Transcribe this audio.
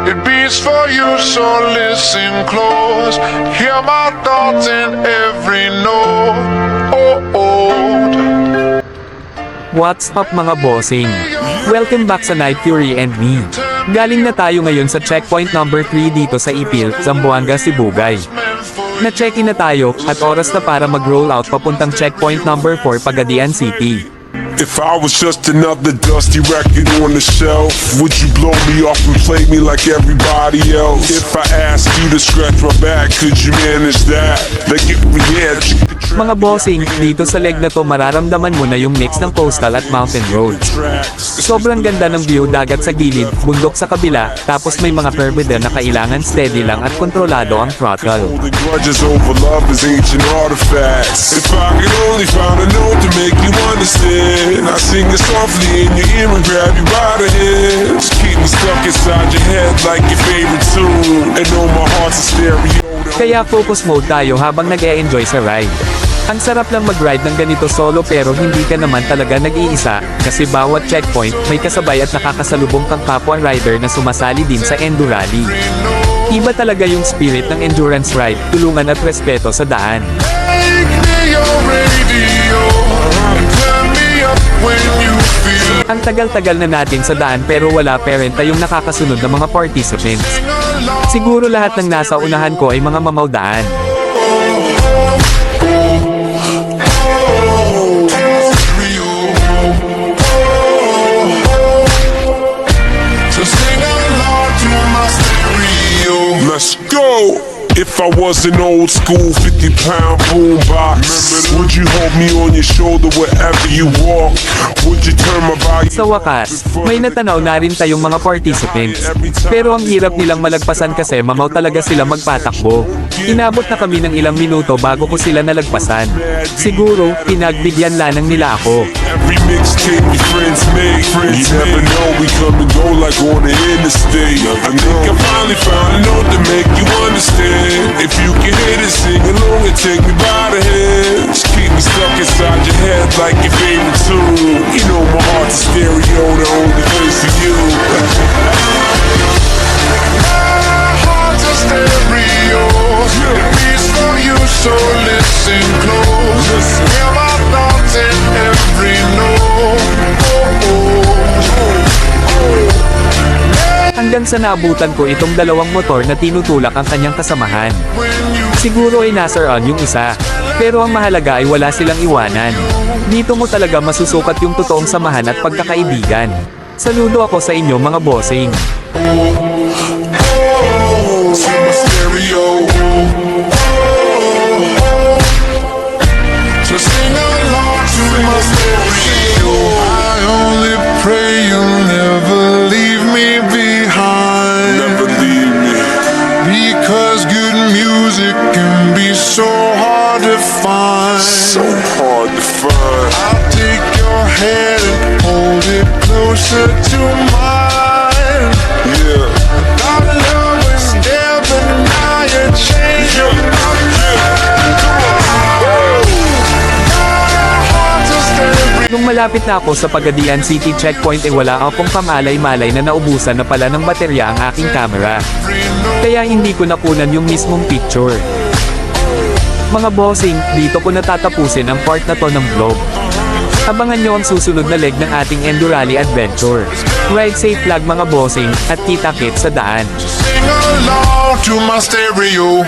it beats for you, so listen close. Hear my thoughts in every note. What's up mga bossing? Welcome back sa Night Fury and me. Galing na tayo ngayon sa checkpoint number 3 dito sa Ipil, Zamboanga, Sibugay. Na-check-in na tayo, at oras na para mag-roll out papuntang checkpoint number 4 Pagadian City. If I was just another dusty record on the shelf, would you blow me off and play me like everybody else? If I asked you to scratch my back, could you manage that? Like if we had Mga bossing, dito sa leg na to mararamdaman mo na yung mix ng coastal at mountain roads. Sobrang ganda ng view, dagat sa gilid, bundok sa kabila, tapos may mga curve na kailangan steady lang at kontrolado ang throttle. holding grudges over love is ancient artifacts. If I could only find a note to make you understand, I sing it softly in your ear and grab you by the hands. Keep me stuck inside your head like your favorite tune, and know my heart's a stereo. Kaya focus mode tayo habang nag-e-enjoy sa ride. Ang sarap lang mag-ride ng ganito solo pero hindi ka naman talaga nag-iisa, kasi bawat checkpoint may kasabay at nakakasalubong kang kapwa rider na sumasali din sa Endurally. Iba talaga yung spirit ng endurance ride, tulungan at respeto sa daan. Make me your radio, turn me up when you feel Ang tagal-tagal na natin sa daan pero wala parenta yung nakakasunod na mga participants. Siguro lahat ng nasa unahan ko ay mga mamaldaan. so sing along to my stereo. Let's go! If I was an old school 50-pound boombox, would you hold me on your shoulder wherever you walk? Would you turn my body? Sa wakas, may natanaw na rin tayong mga participants. Pero ang hirap nilang malagpasan kasi mamaw talaga sila magpatakbo. Inabot na kami ng ilang minuto bago ko sila nalagpasan. Siguro, pinagbigyan lanang nila ako. Every mixtape your friends make. You never know, we come and go like on the interstate. I think I finally found a note to make you understand. If you can hit it, sing along and take me by the hands. Keep me stuck inside your head like your favorite tune. You know my heart's a stereo, the only place for you. My heart's a stereo, it beats for you, so listen close. Hear my thoughts in every note. Hanggang sa naabutan ko itong dalawang motor na tinutulak ang kanyang kasamahan. Siguro ay nasa on yung isa. Pero ang mahalaga ay wala silang iwanan. Dito mo talaga masusukat yung totoong samahan at pagkakaibigan. Saludo ako sa inyo mga bossing. To my stereo. So sing along to my stereo. I only pray you'll never leave me behind. Never leave me. Because good music can be so hard to find. So hard to find. I'll take your hand and hold it closer to mine. Yeah. Our love was there, but now you change your mind. My heart's a stereo. Nung malapit na ako sa Pagadian City checkpoint ay wala akong kamalay-malay na naubusan na pala ng baterya ang aking camera. Kaya hindi ko nakunan yung mismong picture. Mga bossing, dito ko natatapusin ang part na to ng vlog. Abangan nyo ang susunod na leg ng ating Endurally adventure. Ride safe lag mga bossing, at kita-kits sa daan. Sing along to my stereo.